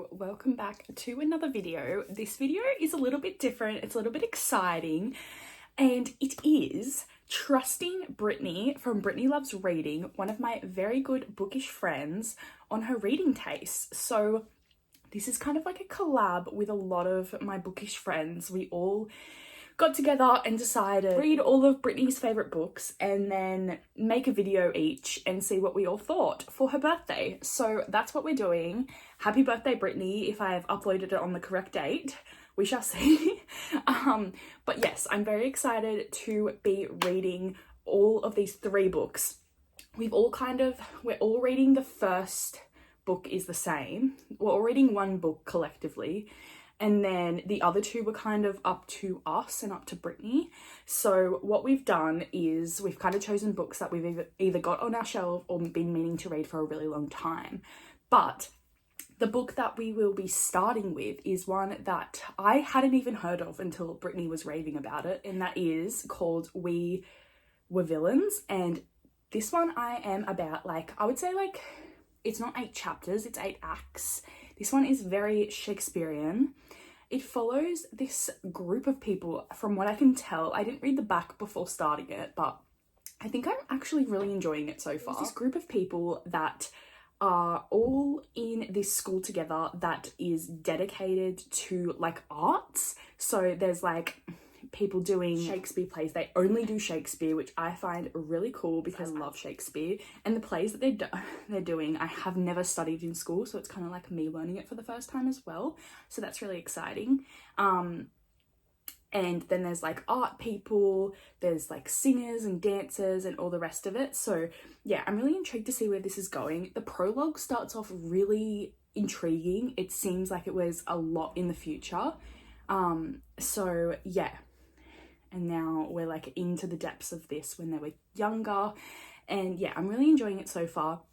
Hello, welcome back to another video. This video is a little bit different, it's a little bit exciting, and it is trusting Brittany from Brittany Loves Reading, one of my very good bookish friends, on her reading tastes. So this is kind of like a collab with a lot of my bookish friends. We all got together and decided to read all of Brittany's favourite books and then make a video each and see what we all thought for her birthday. So that's what we're doing. Happy birthday, Brittany, if I have uploaded it on the correct date. We shall see. But yes, I'm very excited to be reading all of these 3 books. We're all reading the first book is the same. We're all reading one book collectively. And then the other 2 were kind of up to us and up to Brittany. So what we've done is we've kind of chosen books that we've either got on our shelf or been meaning to read for a really long time. But the book that we will be starting with is one that I hadn't even heard of until Brittany was raving about it. And that is called We Were Villains. And this one I am about, I would say it's not 8 chapters, it's 8 acts. This one is very Shakespearean. It follows this group of people, from what I can tell. I didn't read the back before starting it, but I think I'm actually really enjoying it so far. There's this group of people that are all in this school together that is dedicated to arts. So there's people doing Shakespeare plays. They only do Shakespeare, which I find really cool because I love Shakespeare. And the plays that they're doing, I have never studied in school, so it's kind of like me learning it for the first time as well. So that's really exciting. And then there's art people, there's singers and dancers and all the rest of it. So yeah, I'm really intrigued to see where this is going. The prologue starts off really intriguing. It seems like it was a lot in the future. So yeah. And now we're into the depths of this when they were younger. And yeah, I'm really enjoying it so far.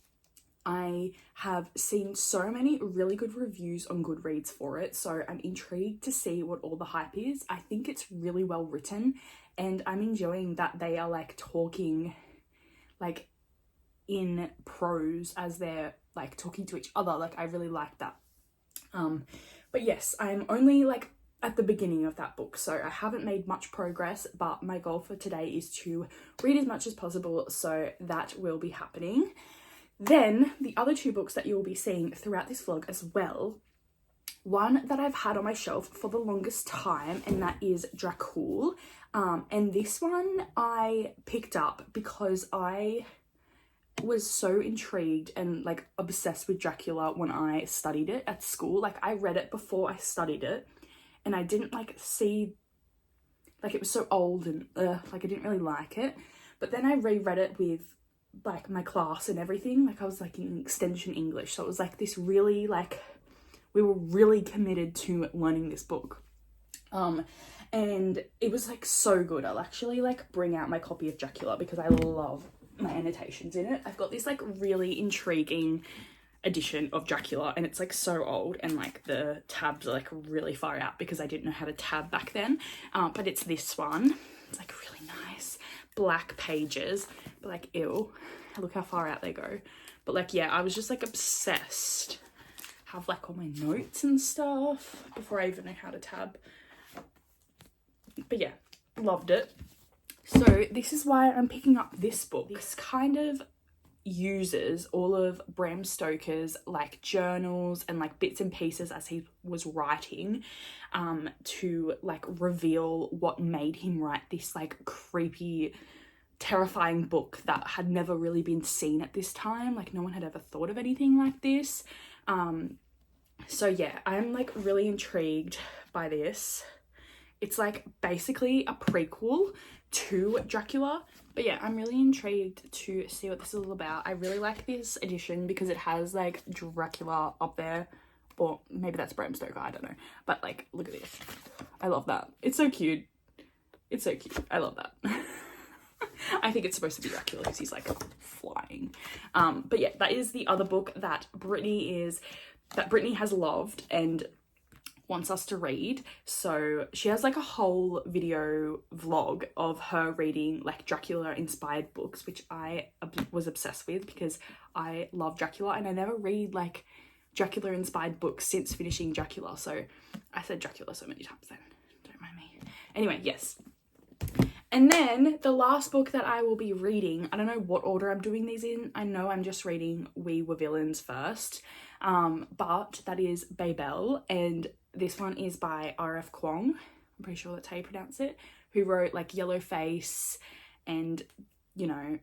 I have seen so many really good reviews on Goodreads for it. So I'm intrigued to see what all the hype is. I think it's really well written. And I'm enjoying that they are talking in prose as they're talking to each other. I really like that. But yes, I'm only at the beginning of that book, so I haven't made much progress, but my goal for today is to read as much as possible, so that will be happening. Then the other 2 books that you'll be seeing throughout this vlog as well, one that I've had on my shelf for the longest time, and that is Dracul. And this one I picked up because I was so intrigued and obsessed with Dracula when I studied it at school. I read it before I studied it. And I didn't see, it was so old and I didn't really like it. But then I reread it with my class and everything. I was in extension English. So it was this really we were really committed to learning this book. And it was so good. I'll actually bring out my copy of Dracula because I love my annotations in it. I've got this really intriguing edition of Dracula, and it's so old, and the tabs are really far out because I didn't know how to tab back then. But it's this one. It's really nice black pages, but ew, look how far out they go. But yeah, I was just obsessed. Have all my notes and stuff before I even know how to tab. But yeah, loved it. So this is why I'm picking up this book. This kind of uses all of Bram Stoker's journals and bits and pieces as he was writing to reveal what made him write this creepy, terrifying book that had never really been seen at this time. No one had ever thought of anything like this. So yeah, I'm really intrigued by this. It's basically a prequel to Dracula. But yeah, I'm really intrigued to see what this is all about. I really like this edition because it has Dracula up there, or maybe that's Bram Stoker, I don't know. But look at this. I love that. It's so cute. It's so cute. I love that. I think it's supposed to be Dracula because he's flying. But yeah, that is the other book that Brittany has loved and wants us to read. So she has a whole video vlog of her reading Dracula inspired books, which I was obsessed with because I love Dracula and I never read Dracula inspired books since finishing Dracula. So I said Dracula so many times then, don't mind me. Anyway, yes. And then the last book that I will be reading, I don't know what order I'm doing these in. I know I'm just reading We Were Villains first, but that is Babel, and this one is by R.F. Kuang. I'm pretty sure that's how you pronounce it, who wrote like Yellow Face and, you know,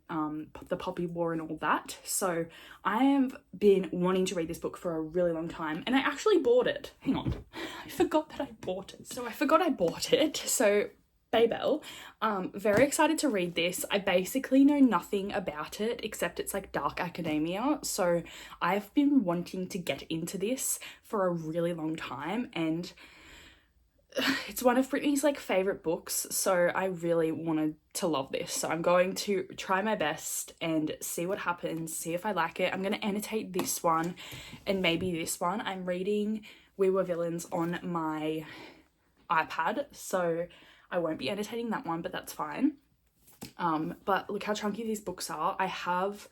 the Poppy War and all that. So I have been wanting to read this book for a really long time, and I actually bought it. Hang on, I forgot that I bought it. So Babel, very excited to read this. I basically know nothing about it except it's like dark academia, so I've been wanting to get into this for a really long time, and it's one of Brittany's like favorite books, so I really wanted to love this. So I'm going to try my best and see what happens, see if I like it. I'm going to annotate this one and maybe this one. I'm reading We Were Villains on my iPad, so I won't be annotating that one, but that's fine. But look how chunky these books are. I have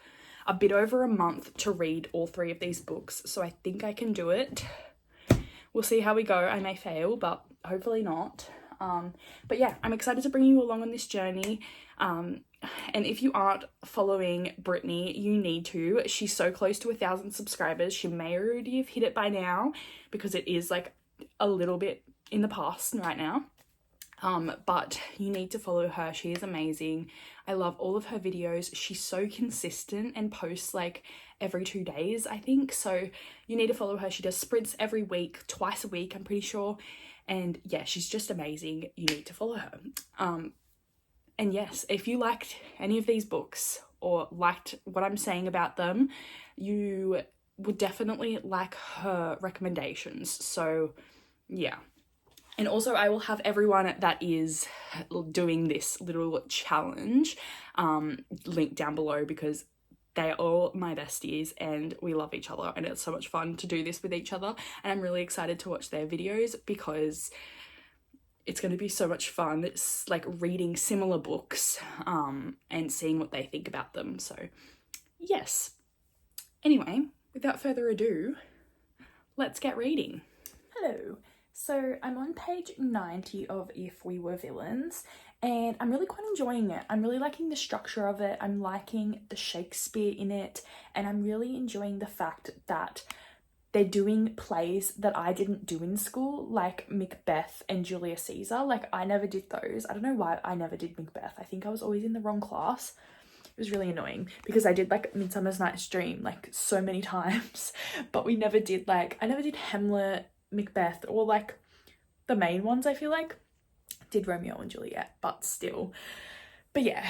a bit over a month to read all 3 of these books, so I think I can do it. We'll see how we go. I may fail, but hopefully not. But yeah, I'm excited to bring you along on this journey. And if you aren't following Brittany, you need to. She's so close to 1,000 subscribers. She may already have hit it by now because it is like a little bit in the past right now. But you need to follow her. She is amazing. I love all of her videos. She's so consistent and posts like every 2 days, I think. So you need to follow her. She does sprints every week, twice a week, I'm pretty sure. And yeah, she's just amazing. You need to follow her. And yes, if you liked any of these books or liked what I'm saying about them, you would definitely like her recommendations. So yeah. And also I will have everyone that is doing this little challenge linked down below, because they're all my besties and we love each other, and it's so much fun to do this with each other. And I'm really excited to watch their videos because it's going to be so much fun. It's like reading similar books and seeing what they think about them. So yes. Anyway, without further ado, let's get reading. Hello. So I'm on page 90 of If We Were Villains, and I'm really quite enjoying it. I'm really liking the structure of it. I'm liking the Shakespeare in it, and I'm really enjoying the fact that they're doing plays that I didn't do in school, like Macbeth and Julius Caesar. Like, I never did those. I don't know why I never did Macbeth. I think I was always in the wrong class. It was really annoying because I did like Midsummer's Night's Dream like so many times, but we never did like, I never did Hamlet, Macbeth, or like the main ones. I feel like did Romeo and Juliet, but still. But yeah,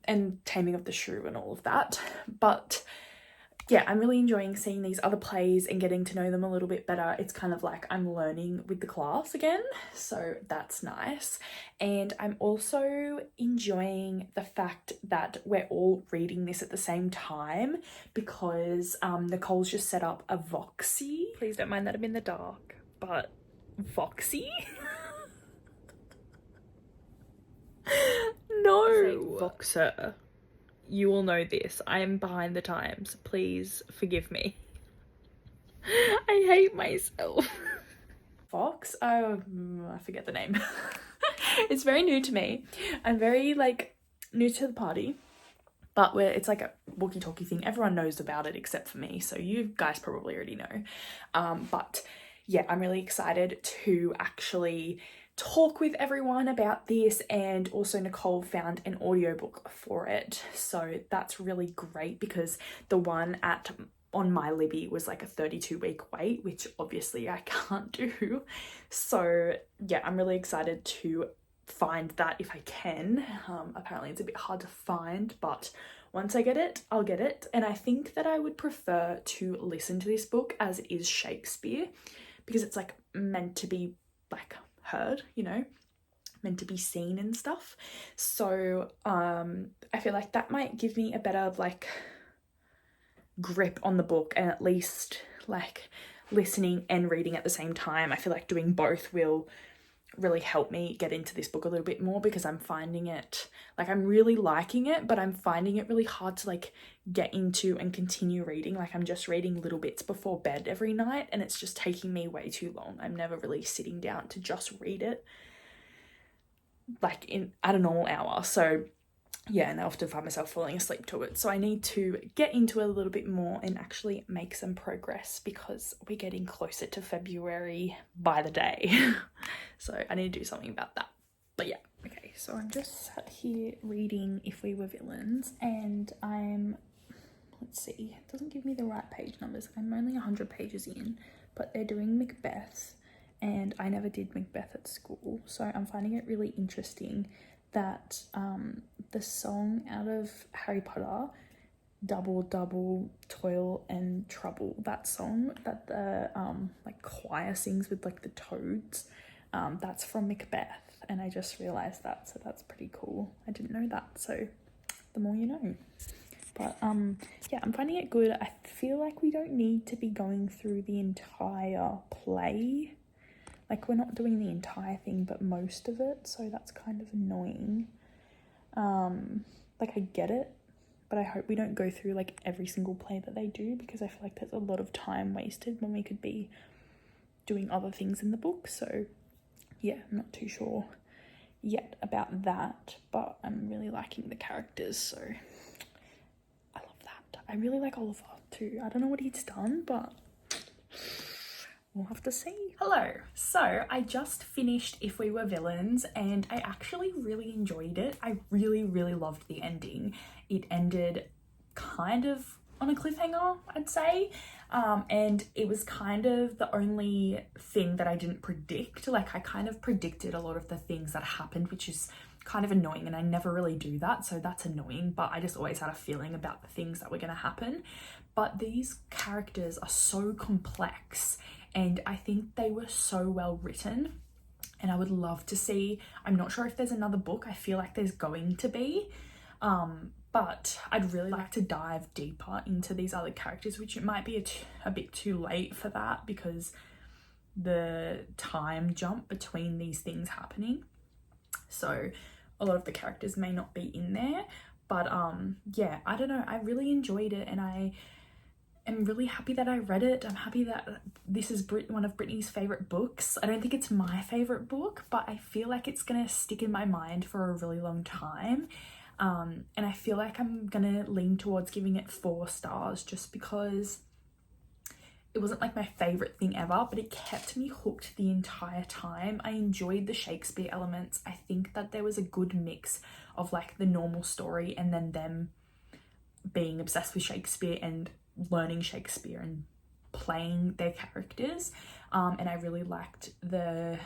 and Taming of the Shrew and all of that. But yeah, I'm really enjoying seeing these other plays and getting to know them a little bit better. It's kind of like I'm learning with the class again, so that's nice. And I'm also enjoying the fact that we're all reading this at the same time because Nicole's just set up a Voxy. Please don't mind that I'm in the dark, but Voxy? No! Voxer. You will know this. I am behind the times. Please forgive me. I hate myself. Fox? Oh, I forget the name. It's very new to me. I'm very, like, new to the party. But it's like a walkie-talkie thing. Everyone knows about it except for me. So you guys probably already know. But yeah, I'm really excited to actually talk with everyone about this, and also Nicole found an audiobook for it, so that's really great because the one on my Libby was like a 32-week wait, which obviously I can't do. So yeah, I'm really excited to find that if I can. Apparently it's a bit hard to find, but once I get it, I'll get it. And I think that I would prefer to listen to this book as it is Shakespeare, because it's like meant to be like heard, you know, meant to be seen and stuff. So I feel like that might give me a better like grip on the book, and at least like listening and reading at the same time, I feel like doing both will really helped me get into this book a little bit more, because I'm finding it, like, I'm really liking it, but I'm finding it really hard to like get into and continue reading. Like, I'm just reading little bits before bed every night, and it's just taking me way too long. I'm never really sitting down to just read it like at a normal hour. So yeah, and I often find myself falling asleep to it. So I need to get into it a little bit more and actually make some progress, because we're getting closer to February by the day. So I need to do something about that. But yeah, okay, so I'm just sat here reading If We Were Villains, and let's see, it doesn't give me the right page numbers. I'm only 100 pages in, but they're doing Macbeth, and I never did Macbeth at school, so I'm finding it really interesting that the song out of Harry Potter, Double Double Toil and Trouble, that song that the like choir sings with like the toads, that's from Macbeth, and I just realized that, so that's pretty cool. I didn't know that, so the more you know. But yeah, I'm finding it good. I feel like we don't need to be going through the entire play. Like, we're not doing the entire thing, but most of it, so that's kind of annoying. Like, I get it, but I hope we don't go through like every single play that they do, because I feel like there's a lot of time wasted when we could be doing other things in the book. So yeah, I'm not too sure yet about that, but I'm really liking the characters, so I love that. I really like Oliver too. I don't know what he's done, but we'll have to see. Hello. So I just finished If We Were Villains, and I actually really enjoyed it. I really, really loved the ending. It ended kind of on a cliffhanger, I'd say. And it was kind of the only thing that I didn't predict. Like, I kind of predicted a lot of the things that happened, which is kind of annoying, and I never really do that, so that's annoying, but I just always had a feeling about the things that were going to happen. But these characters are so complex, and I think they were so well written, and I would love to see, I'm not sure if there's another book, I feel like there's going to be, but I'd really like to dive deeper into these other characters, which it might be a bit too late for that, because the time jump between these things happening, so a lot of the characters may not be in there. But yeah, I don't know, I really enjoyed it, and I am really happy that I read it. I'm happy that this is one of Brittany's favorite books. I don't think it's my favorite book, but I feel like it's gonna stick in my mind for a really long time. And I feel like I'm gonna lean towards giving it 4 stars, just because it wasn't like my favorite thing ever, but it kept me hooked the entire time. I enjoyed the Shakespeare elements. I think that there was a good mix of like the normal story and then them being obsessed with Shakespeare and learning Shakespeare and playing their characters. And I really liked the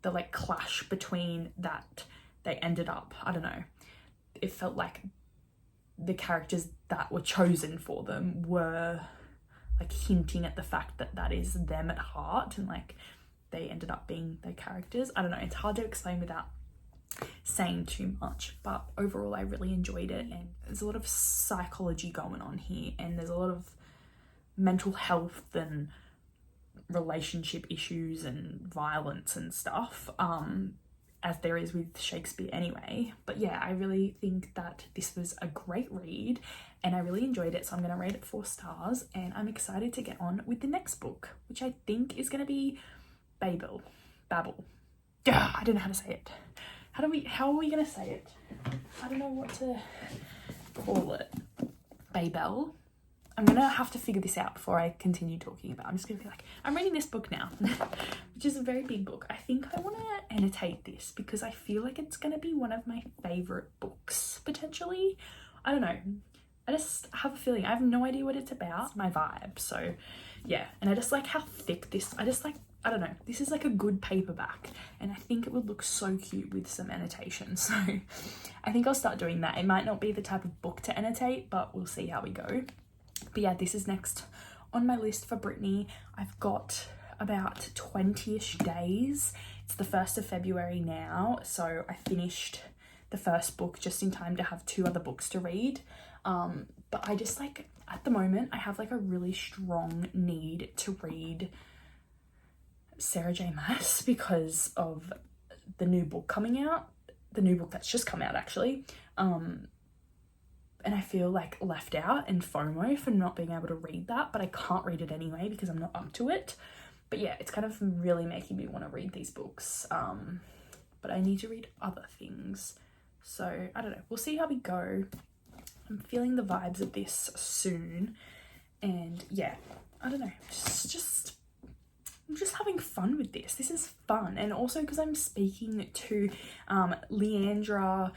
like clash between that. They ended up, I don't know, it felt like the characters that were chosen for them were like hinting at the fact that that is them at heart, and like they ended up being their characters. I don't know, it's hard to explain without saying too much, but overall I really enjoyed it, and there's a lot of psychology going on here, and there's a lot of mental health and relationship issues and violence and stuff, as there is with Shakespeare anyway. But yeah, I really think that this was a great read, and I really enjoyed it, so I'm going to rate it 4 stars, and I'm excited to get on with the next book, which I think is going to be Babel. I don't know how to say it. How are we going to say it? I don't know what to call it. Babel. I'm going to have to figure this out before I continue talking about it. I'm just going to be like, I'm reading this book now, which is a very big book. I think I want to annotate this because I feel like it's going to be one of my favourite books, potentially. I don't know. I just have a feeling. I have no idea what it's about. It's my vibe. So yeah, and I just like how thick this, I don't know, this is like a good paperback, and I think it would look so cute with some annotations. So I think I'll start doing that. It might not be the type of book to annotate, but we'll see how we go. But yeah, this is next on my list for Brittany. I've got about 20-ish days. It's the 1st of February now, so I finished the first book just in time to have 2 other books to read. But I just like, at the moment, I have like a really strong need to read Sarah J Maas because of the new book coming out, the new book that's just come out actually, and I feel like left out and FOMO for not being able to read that, but I can't read it anyway because I'm not up to it. But yeah, it's kind of really making me want to read these books, but I need to read other things, so I don't know, we'll see how we go. I'm feeling the vibes of this soon, and yeah, I don't know, I'm just having fun with this. This is fun, and also because I'm speaking to Leandra,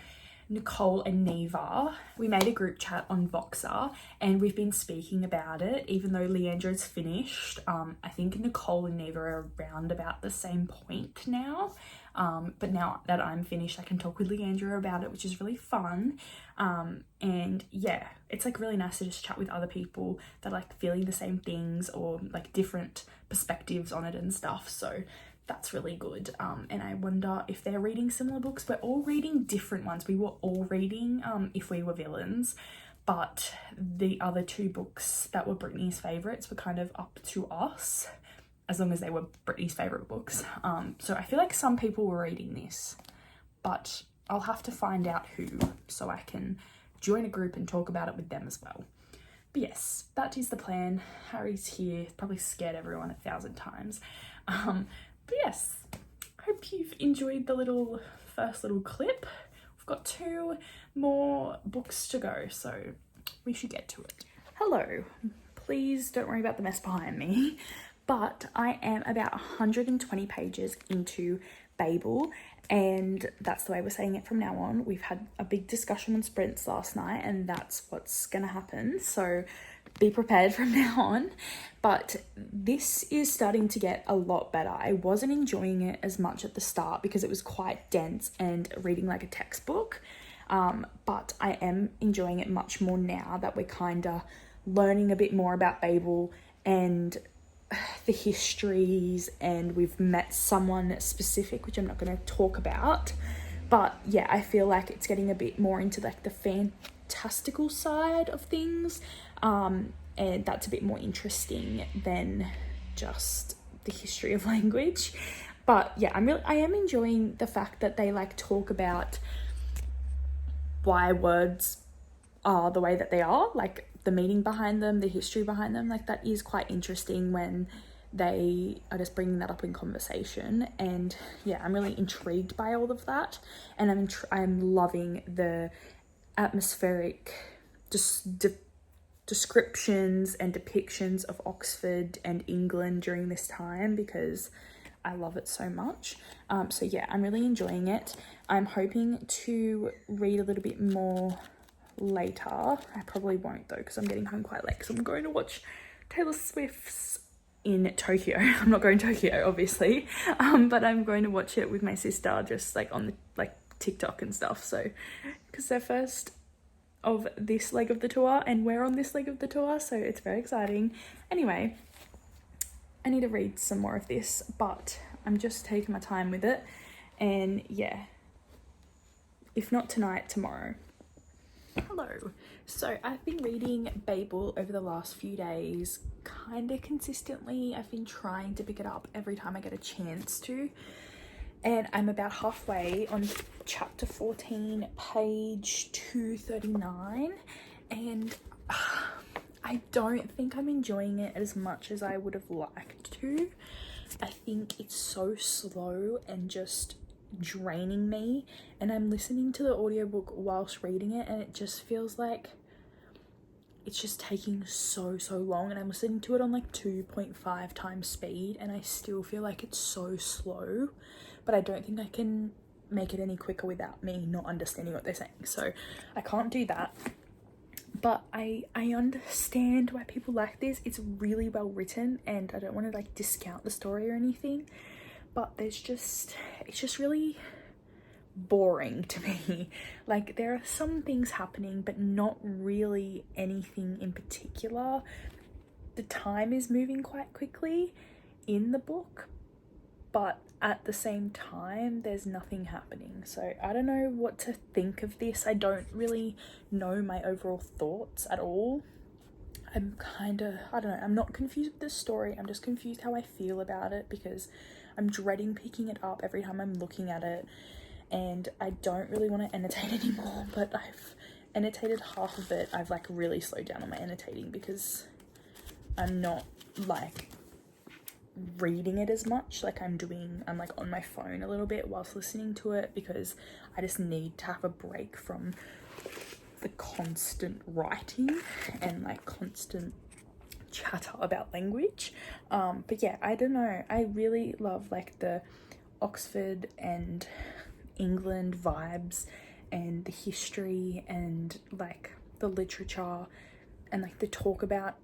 Nicole and Neva. We made a group chat on Voxer and we've been speaking about it, even though Leandra's finished. I think Nicole and Neva are around about the same point now. But now that I'm finished, I can talk with Leandra about it, which is really fun. And yeah, it's like really nice to just chat with other people that are like feeling the same things or like different perspectives on it and stuff. So that's really good. And I wonder if they're reading similar books. We're all reading different ones. We were all reading If We Were Villains, but the other two books that were Brittany's favourites were kind of up to us, as long as they were Brittany's favourite books. So I feel like some people were reading this, but I'll have to find out who, so I can join a group and talk about it with them as well. But yes, that is the plan. Harry's here, probably scared everyone 1,000 times. But yes, hope you've enjoyed the first little clip. We've got 2 more books to go, so we should get to it. Hello, please don't worry about the mess behind me, but I am about 120 pages into Babel, and that's the way we're saying it from now on. We've had a big discussion on sprints last night, and that's what's gonna happen, so be prepared from now on. But this is starting to get a lot better. I wasn't enjoying it as much at the start because it was quite dense and reading like a textbook, but I am enjoying it much more now that we're kind of learning a bit more about Babel and the histories, and we've met someone specific, which I'm not going to talk about. But yeah, I feel like it's getting a bit more into like the fantastical side of things, and that's a bit more interesting than just the history of language. But yeah, I am enjoying the fact that they like talk about why words are the way that they are, like the meaning behind them, the history behind them. Like that is quite interesting when they are just bringing that up in conversation. And yeah, I'm really intrigued by all of that, and I'm loving the atmospheric descriptions and depictions of Oxford and England during this time, because I love it so much. So yeah, I'm really enjoying it. I'm hoping to read a little bit more later. I probably won't though, because I'm getting home quite late, because I'm going to watch Taylor Swift's in Tokyo. I'm not going to Tokyo obviously, but I'm going to watch it with my sister, just like on the like TikTok and stuff. So because they're first of this leg of the tour and we're on this leg of the tour, so it's very exciting. Anyway, I need to read some more of this, but I'm just taking my time with it, and yeah, if not tonight, tomorrow. Hello. So I've been reading Babel over the last few days, kind of consistently. I've been trying to pick it up every time I get a chance to, and I'm about halfway on chapter 14, page 239, and I don't think I'm enjoying it as much as I would have liked to. I think it's so slow and just draining me, and I'm listening to the audiobook whilst reading it, and it just feels like it's just taking so long, and I'm listening to it on like 2.5 times speed, and I still feel like it's so slow, but I don't think I can make it any quicker without me not understanding what they're saying, so I can't do that. But I understand why people like this. It's really well written, and I don't want to like discount the story or anything, but it's just really boring to me. Like there are some things happening, but not really anything in particular. The time is moving quite quickly in the book, but at the same time there's nothing happening, so I don't know what to think of this. I don't really know my overall thoughts at all. I'm kind of, I don't know, I'm not confused with the story, I'm just confused how I feel about it, because I'm dreading picking it up every time I'm looking at it, and I don't really want to annotate anymore, but I've annotated half of it. I've like really slowed down on my annotating because I'm not like reading it as much. Like I'm like on my phone a little bit whilst listening to it, because I just need to have a break from the constant writing and like constant chatter about language. But yeah, I don't know, I really love like the Oxford and England vibes and the history and like the literature and like the talk about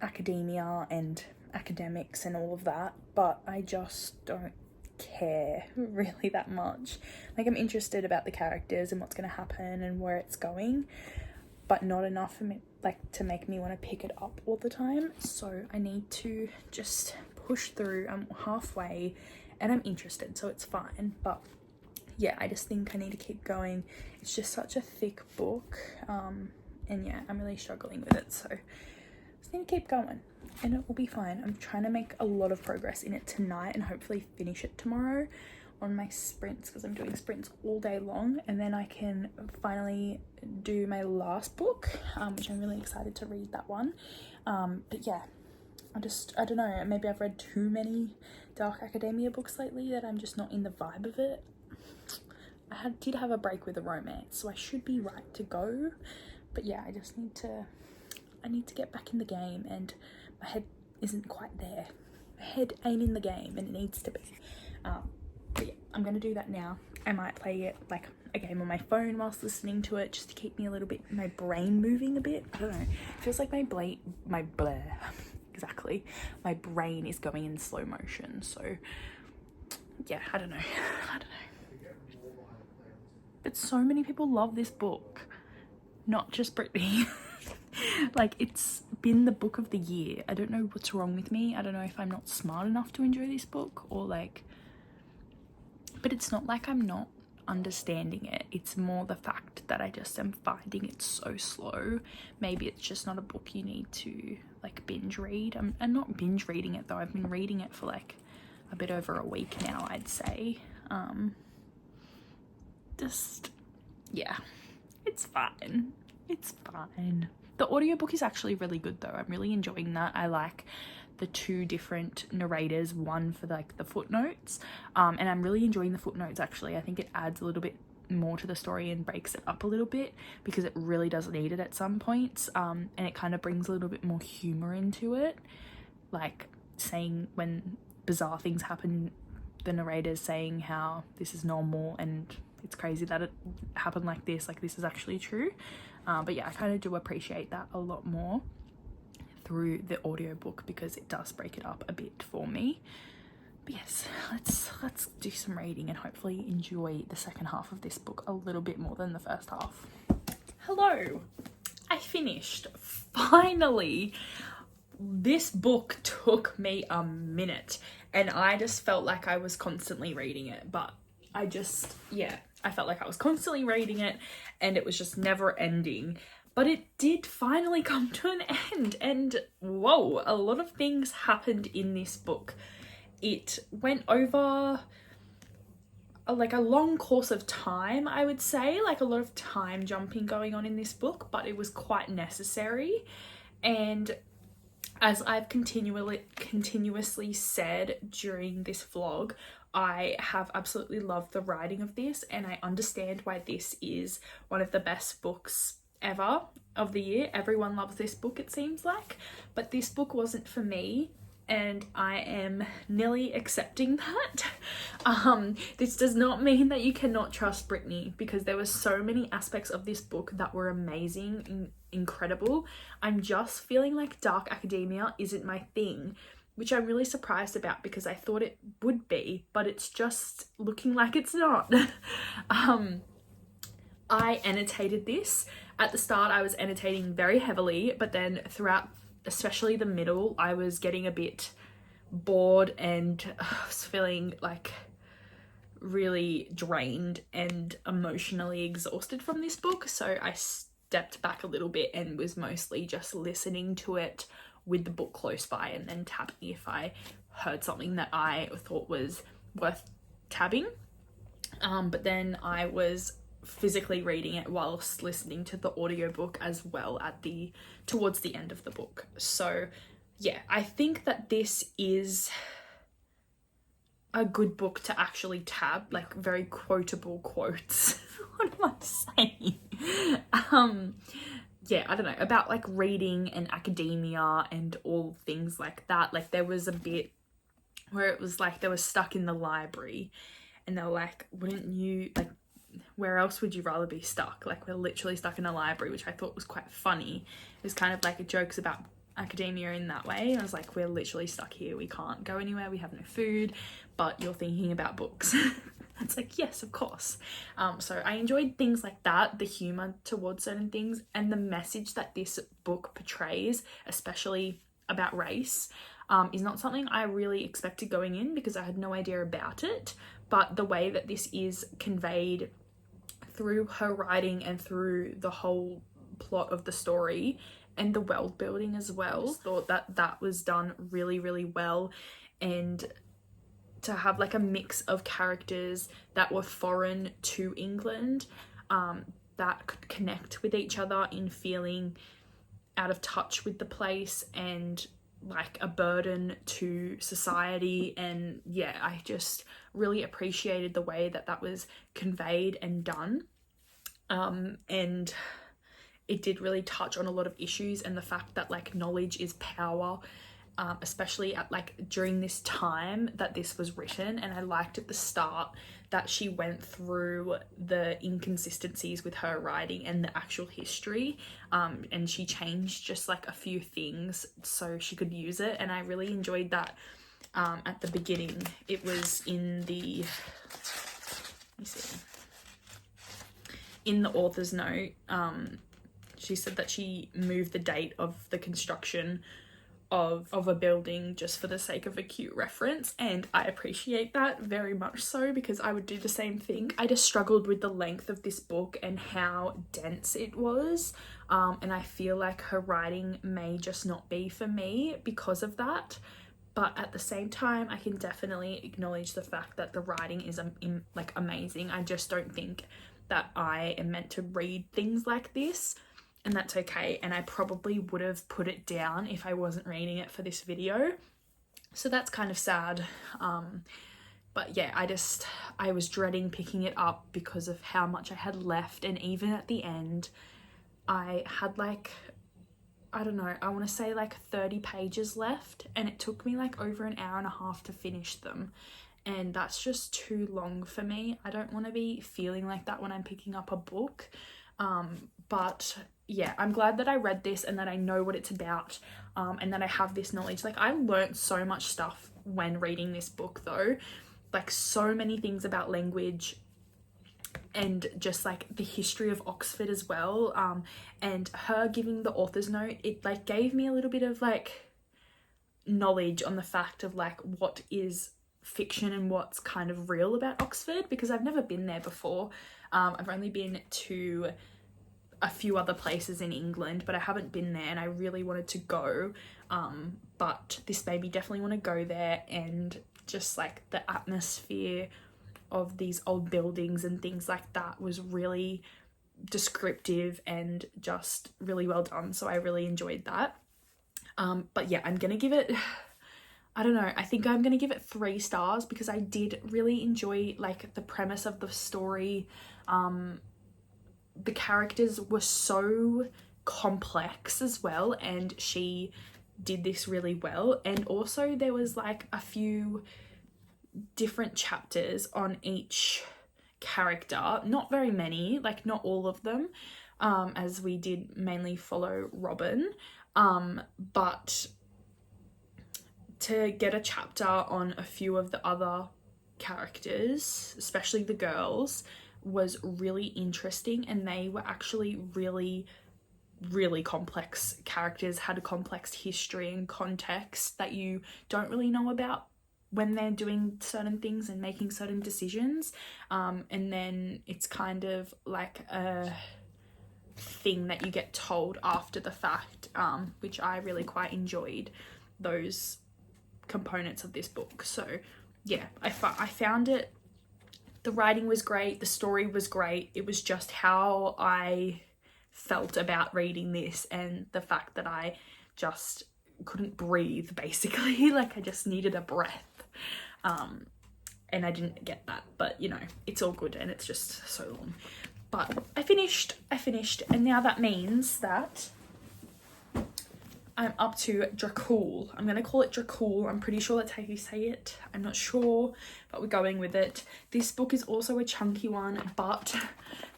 academia and academics and all of that, but I just don't care really that much. Like I'm interested about the characters and what's going to happen and where it's going, but not enough for me like to make me want to pick it up all the time. So I need to just push through. I'm halfway and I'm interested, so it's fine. But yeah, I just think I need to keep going. It's just such a thick book, and yeah, I'm really struggling with it, so just need to keep going and it will be fine. I'm trying to make a lot of progress in it tonight and hopefully finish it tomorrow on my sprints, because I'm doing sprints all day long, and then I can finally do my last book, which I'm really excited to read that one. But yeah, I don't know, maybe I've read too many dark academia books lately that I'm just not in the vibe of it. Did have a break with a romance, so I should be right to go, but yeah, I need to get back in the game, and my head isn't quite there. My head ain't in the game, and it needs to be. But yeah, I'm gonna do that now. I might play it like a game on my phone whilst listening to it, just to keep me a little bit, my brain moving a bit. I don't know, it feels like my brain is going in slow motion, so yeah, I don't know. But so many people love this book, not just Brittany. Like it's been the book of the year. I don't know what's wrong with me. I don't know if I'm not smart enough to enjoy this book, or like, but it's not like I'm not understanding it. It's more the fact that I just am finding it so slow. Maybe it's just not a book you need to like binge read. I'm not binge reading it though. I've been reading it for like a bit over a week now, I'd say. Just yeah, it's fine. It's fine. The audiobook is actually really good though. I'm really enjoying that. I like the two different narrators, one for like the footnotes, and I'm really enjoying the footnotes actually. I think it adds a little bit more to the story and breaks it up a little bit, because it really does need it at some points, and it kind of brings a little bit more humor into it, like saying when bizarre things happen, the narrator's saying how this is normal and it's crazy that it happened like this is actually true. But yeah, I kind of do appreciate that a lot more through the audiobook, because it does break it up a bit for me. But yes, let's do some reading and hopefully enjoy the second half of this book a little bit more than the first half. Hello, I finished, finally. This book took me a minute and I just felt like I was constantly reading it, but I felt like I was constantly reading it and it was just never ending. But it did finally come to an end, and whoa, a lot of things happened in this book. It went over like a long course of time, I would say, like a lot of time jumping going on in this book, but it was quite necessary. And as I've continuously said during this vlog, I have absolutely loved the writing of this, and I understand why this is one of the best books ever of the year. Everyone loves this book, it seems like, but this book wasn't for me, and I am nearly accepting that. This does not mean that you cannot trust Brittany, because there were so many aspects of this book that were amazing and incredible. I'm just feeling like dark academia isn't my thing, which I'm really surprised about because I thought it would be, but it's just looking like it's not. I annotated this. At the start, I was annotating very heavily, but then throughout, especially the middle, I was getting a bit bored and was feeling like really drained and emotionally exhausted from this book. So I stepped back a little bit and was mostly just listening to it with the book close by and then tapping if I heard something that I thought was worth tabbing. But then I was physically reading it whilst listening to the audiobook as well towards the end of the book. So yeah, I think that this is a good book to actually tab, like very quotable quotes. What am I saying? Yeah, I don't know, about like reading and academia and all things like that. Like there was a bit where it was like they were stuck in the library and they were like, wouldn't you, like, where else would you rather be stuck? Like, we're literally stuck in a library, which I thought was quite funny. It was kind of like jokes about academia in that way. I was like, we're literally stuck here. We can't go anywhere. We have no food, but you're thinking about books. It's like, yes, of course. So I enjoyed things like that, the humor towards certain things, and the message that this book portrays, especially about race, is not something I really expected going in because I had no idea about it. But the way that this is conveyed through her writing and through the whole plot of the story and the world building as well, thought that that was done really, really well. And to have like a mix of characters that were foreign to England, that could connect with each other in feeling out of touch with the place and like a burden to society. And yeah, I just really appreciated the way that that was conveyed and done. And it did really touch on a lot of issues and the fact that like knowledge is power, especially at like during this time that this was written. And I liked at the start that she went through the inconsistencies with her writing and the actual history, and she changed just like a few things so she could use it. And I really enjoyed that. At the beginning, it was in the, let me see, in the author's note, she said that she moved the date of the construction of a building just for the sake of a cute reference, and I appreciate that very much so because I would do the same thing. I just struggled with the length of this book and how dense it was, and I feel like her writing may just not be for me because of that. But at the same time, I can definitely acknowledge the fact that the writing is like amazing. I just don't think that I am meant to read things like this, and that's okay. And I probably would have put it down if I wasn't reading it for this video. So that's kind of sad. But yeah, I was dreading picking it up because of how much I had left. And even at the end, I had like, I don't know, I want to say like 30 pages left, and it took me like over an hour and a half to finish them. And that's just too long for me. I don't want to be feeling like that when I'm picking up a book. But yeah, I'm glad that I read this and that I know what it's about, and that I have this knowledge. Like, I learnt so much stuff when reading this book though, like so many things about language and just like the history of Oxford as well. And her giving the author's note, it like gave me a little bit of like knowledge on the fact of like what is fiction and what's kind of real about Oxford, because I've never been there before. I've only been to a few other places in England, but I haven't been there, and I really wanted to go. But this made me definitely want to go there, and just like the atmosphere of these old buildings and things like that was really descriptive and just really well done. So I really enjoyed that. But yeah, I'm gonna give it, I don't know, I think I'm gonna give it 3 stars because I did really enjoy like the premise of the story. The characters were so complex as well, and she did this really well. And also there was like a few different chapters on each character, not very many, like not all of them, as we did mainly follow Robin, but to get a chapter on a few of the other characters, especially the girls, was really interesting. And they were actually really, really complex characters, had a complex history and context that you don't really know about when they're doing certain things and making certain decisions. And then it's kind of like a thing that you get told after the fact, which I really quite enjoyed, those components of this book. So yeah, I found it, the writing was great, the story was great. It was just how I felt about reading this, and the fact that I just couldn't breathe, basically. Like, I just needed a breath. And I didn't get that, but you know, it's all good, and it's just so long. But I finished, and now that means that I'm up to Dracul. I'm gonna call it Dracul. I'm pretty sure that's how you say it. I'm not sure, but we're going with it. This book is also a chunky one, but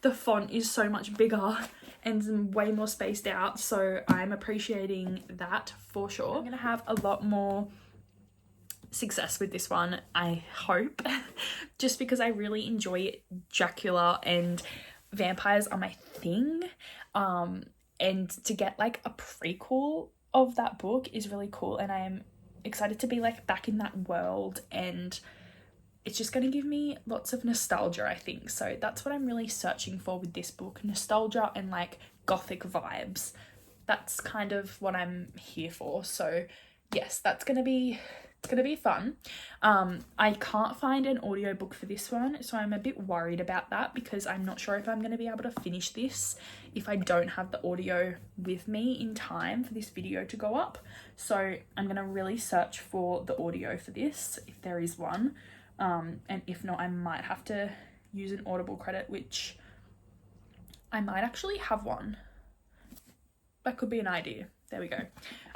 the font is so much bigger and way more spaced out, so I'm appreciating that for sure. I'm gonna have a lot more success with this one, I hope, just because I really enjoy Dracula and vampires are my thing. And to get like a prequel of that book is really cool, and I am excited to be like back in that world, and it's just going to give me lots of nostalgia, I think. So that's what I'm really searching for with this book, nostalgia and like gothic vibes. That's kind of what I'm here for. So yes, it's gonna be fun. I can't find an audiobook for this one, so I'm a bit worried about that, because I'm not sure if I'm going to be able to finish this if I don't have the audio with me in time for this video to go up. So I'm going to really search for the audio for this, if there is one. And if not, I might have to use an Audible credit, which I might actually have one. That could be an idea. There we go.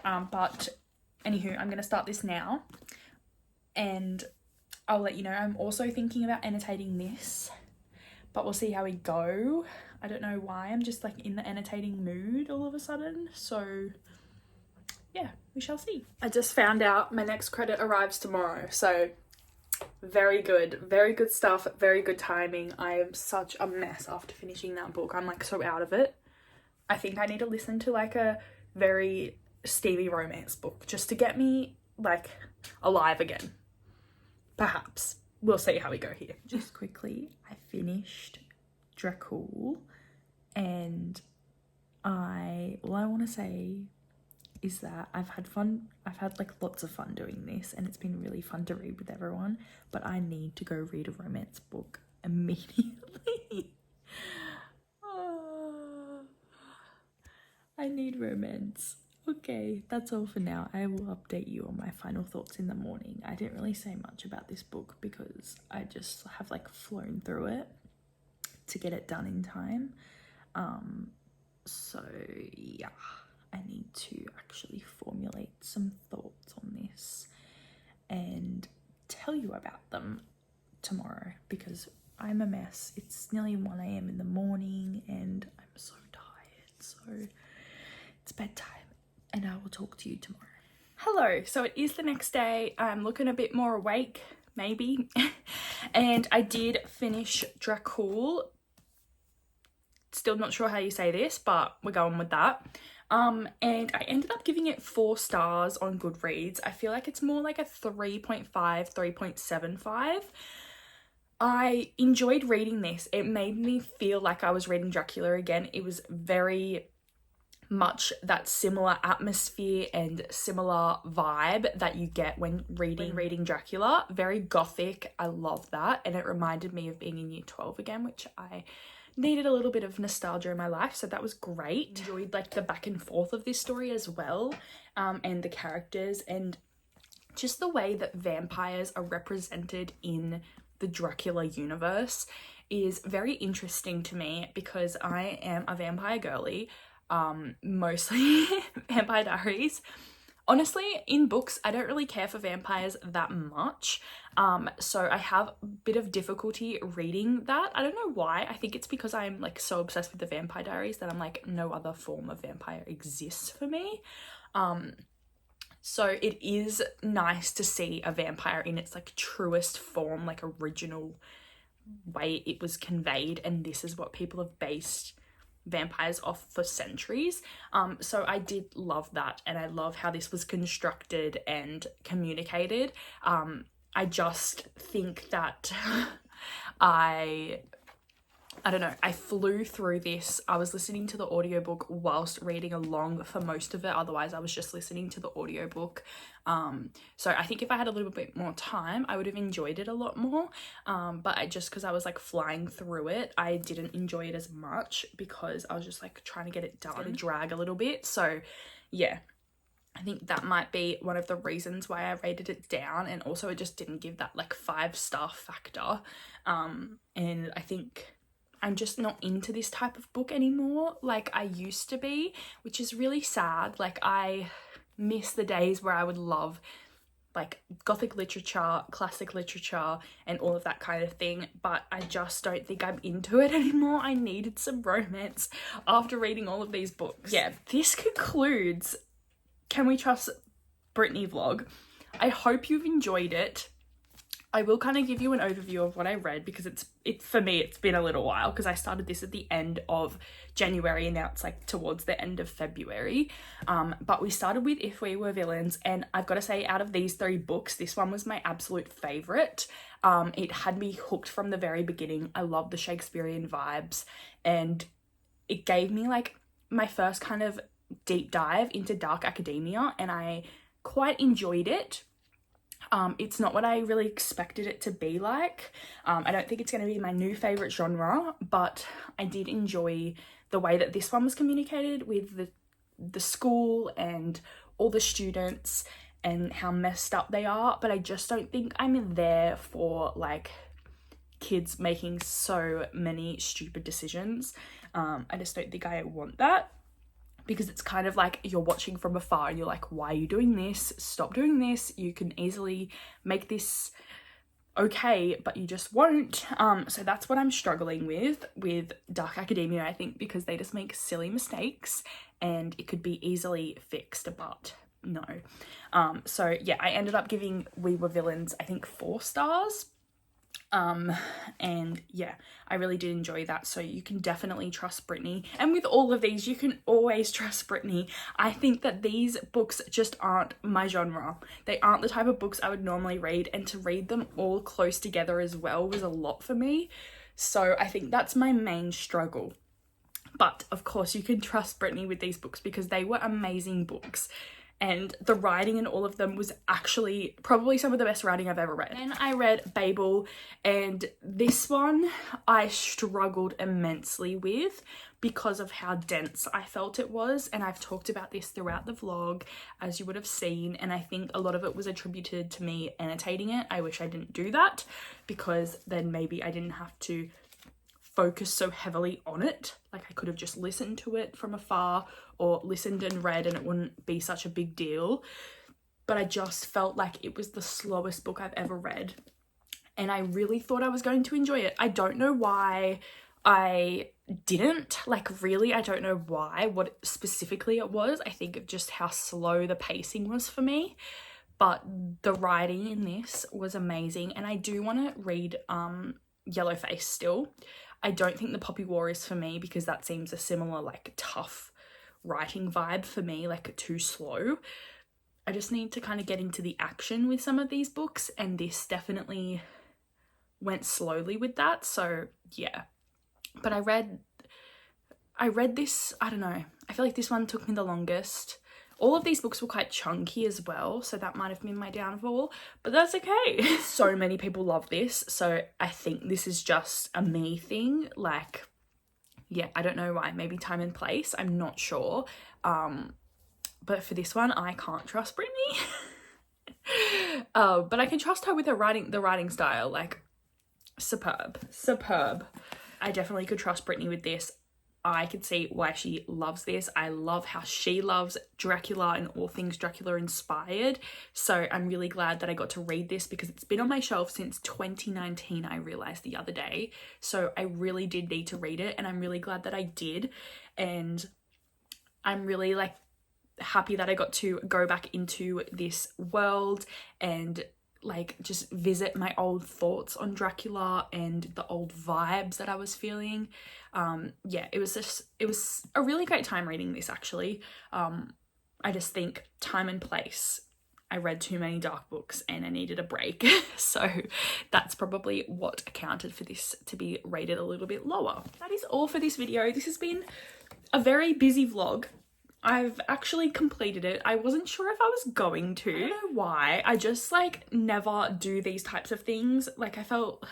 But anywho, I'm going to start this now, and I'll let you know. I'm also thinking about annotating this, but we'll see how we go. I don't know why, I'm just like in the annotating mood all of a sudden. So yeah, we shall see. I just found out my next credit arrives tomorrow, so very good stuff, very good timing. I am such a mess after finishing that book. I'm like so out of it. I think I need to listen to like a very steamy romance book just to get me like alive again. Perhaps. We'll see how we go here. Just quickly, I finished Dracul, and all I want to say is that I've had like lots of fun doing this, and it's been really fun to read with everyone, but I need to go read a romance book immediately. I need romance. Okay, that's all for now. I will update you on my final thoughts in the morning. I didn't really say much about this book because I just have like flown through it to get it done in time. So yeah, I need to actually formulate some thoughts on this and tell you about them tomorrow, because I'm a mess. It's nearly 1 a.m. in the morning and I'm so tired. So it's bedtime, and I will talk to you tomorrow. Hello, so it is the next day. I'm looking a bit more awake, maybe. And I did finish Dracul. Still not sure how you say this, but we're going with that. And I ended up giving it 4 stars on Goodreads. I feel like it's more like a 3.5, 3.75. I enjoyed reading this. It made me feel like I was reading Dracula again. It was very much that similar atmosphere and similar vibe that you get when reading Dracula. Very gothic. I love that, and it reminded me of being in year 12 again, which I needed a little bit of nostalgia in my life, so that was great. Enjoyed like the back and forth of this story as well, and the characters, and just the way that vampires are represented in the Dracula universe is very interesting to me, because I am a vampire girly. Mostly Vampire Diaries. Honestly, in books, I don't really care for vampires that much. So I have a bit of difficulty reading that. I don't know why. I think it's because I'm like so obsessed with the Vampire Diaries that I'm like, no other form of vampire exists for me. So it is nice to see a vampire in its like truest form, like original way it was conveyed, and this is what people have based vampires off for centuries. So I did love that, and I love how this was constructed and communicated. I just think that I I don't know, I flew through this. I was listening to the audiobook whilst reading along for most of it. Otherwise, I was just listening to the audiobook. So I think if I had a little bit more time, I would have enjoyed it a lot more. But because I was like flying through it, I didn't enjoy it as much because I was just like trying to get it done, drag a little bit. So yeah, I think that might be one of the reasons why I rated it down. And also it just didn't give that like 5-star factor. And I think I'm just not into this type of book anymore like I used to be, which is really sad. Like I miss the days where I would love like gothic literature, classic literature, and all of that kind of thing, but I just don't think I'm into it anymore. I needed some romance after reading all of these books. Yeah, this concludes Can We Trust Brittany vlog. I hope you've enjoyed it. I will kind of give you an overview of what I read because for me it's been a little while because I started this at the end of January and now it's like towards the end of February. But we started with If We Were Villains, and I've got to say, out of these 3 books, this one was my absolute favourite. It had me hooked from the very beginning. I love the Shakespearean vibes, and it gave me like my first kind of deep dive into dark academia, and I quite enjoyed it. It's not what I really expected it to be like. I don't think it's going to be my new favourite genre, but I did enjoy the way that this one was communicated with the school and all the students and how messed up they are. But I just don't think I'm there for like kids making so many stupid decisions. I just don't think I want that. Because it's kind of like you're watching from afar and you're like, why are you doing this? Stop doing this. You can easily make this okay, but you just won't. So that's what I'm struggling with dark academia, I think, because they just make silly mistakes and it could be easily fixed, but no. So yeah, I ended up giving We Were Villains, I think 4 stars. And yeah, I really did enjoy that. So you can definitely trust Brittany, and with all of these you can always trust Brittany. I think that these books just aren't my genre. They aren't the type of books I would normally read, and to read them all close together as well was a lot for me. So I think that's my main struggle. But of course you can trust Brittany with these books because they were amazing books. And the writing in all of them was actually probably some of the best writing I've ever read. Then I read Babel, and this one I struggled immensely with because of how dense I felt it was, and I've talked about this throughout the vlog, as you would have seen, and I think a lot of it was attributed to me annotating it. I wish I didn't do that because then maybe I didn't have to focus so heavily on it. Like I could have just listened to it from afar or listened and read and it wouldn't be such a big deal. But I just felt like it was the slowest book I've ever read, and I really thought I was going to enjoy it. I don't know why I didn't, like really, I don't know why, what specifically it was. I think of just how slow the pacing was for me, but the writing in this was amazing. And I do want to read Yellowface still. I don't think The Poppy War is for me because that seems a similar like tough writing vibe for me, like too slow. I just need to kind of get into the action with some of these books, and this definitely went slowly with that. So yeah, but I read this, I don't know, I feel like this one took me the longest. All of these books were quite chunky as well, so that might have been my downfall, but that's okay. So many people love this, so I think this is just a me thing. Like, yeah, I don't know why. Maybe time and place, I'm not sure. But for this one, I can't trust Brittany. But I can trust her with her writing, the writing style, like superb. I definitely could trust Brittany with this. I could see why she loves this. I love how she loves Dracula and all things Dracula inspired. So I'm really glad that I got to read this because it's been on my shelf since 2019, I realized the other day. So I really did need to read it, and I'm really glad that I did. And I'm really like happy that I got to go back into this world and like just visit my old thoughts on Dracula and the old vibes that I was feeling. Yeah, it was a really great time reading this actually. I just think time and place I read too many dark books and I needed a break. So that's probably what accounted for this to be rated a little bit lower. That is all for this video. This has been a very busy vlog. I've actually completed it. I wasn't sure if I was going to. I don't know why. I just like never do these types of things. Like I felt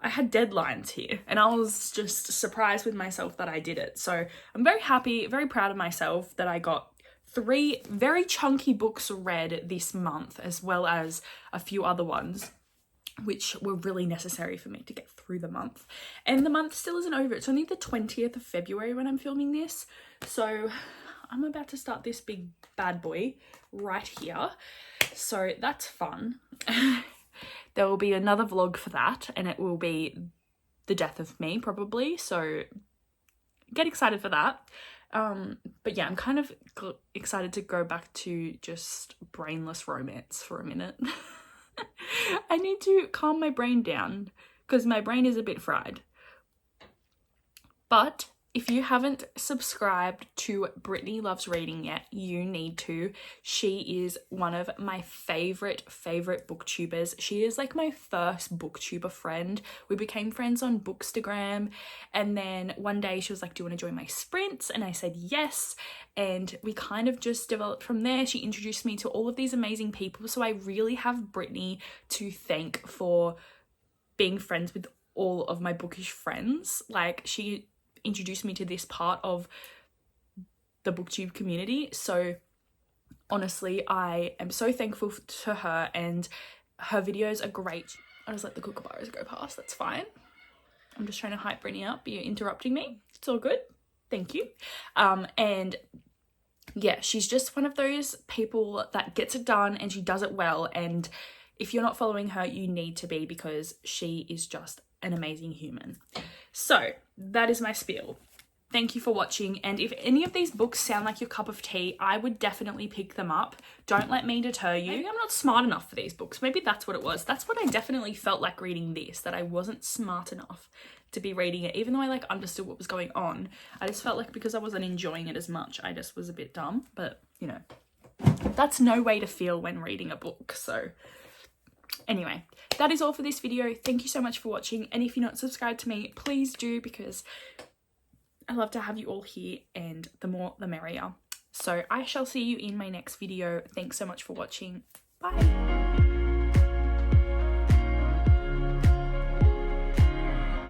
I had deadlines here and I was just surprised with myself that I did it. So I'm very happy, very proud of myself that I got 3 very chunky books read this month, as well as a few other ones which were really necessary for me to get through the month. And the month still isn't over. It's only the 20th of February when I'm filming this. So I'm about to start this big bad boy right here. So that's fun. There will be another vlog for that, and it will be the death of me probably. So get excited for that. But yeah, I'm kind of excited to go back to just brainless romance for a minute. I need to calm my brain down because my brain is a bit fried. But if you haven't subscribed to Brittany Loves Reading yet, you need to. She is one of my favorite booktubers. She is like my first booktuber friend. We became friends on Bookstagram, and then one day she was like, do you want to join my sprints? And I said yes, and we kind of just developed from there. She introduced me to all of these amazing people, so I really have Brittany to thank for being friends with all of my bookish friends. Like, she introduced me to this part of the booktube community. So honestly, I am so thankful to her, and her videos are great. I'll just let the kookaburras go past, that's fine. I'm just trying to hype Brittany up. You're interrupting me. It's all good. Thank you. And yeah, she's just one of those people that gets it done and she does it well. And if you're not following her, you need to be, because she is just an amazing human. So that is my spiel. Thank you for watching, and if any of these books sound like your cup of tea, I would definitely pick them up. Don't let me deter you. Maybe I'm not smart enough for these books. Maybe that's what it was. That's what I definitely felt like reading this, that I wasn't smart enough to be reading it. Even though I like understood what was going on, I just felt like because I wasn't enjoying it as much, I just was a bit dumb. But you know, that's no way to feel when reading a book. So anyway, that is all for this video. Thank you so much for watching, and if you're not subscribed to me, please do, because I love to have you all here, and the more the merrier. So I shall see you in my next video. Thanks so much for watching. Bye.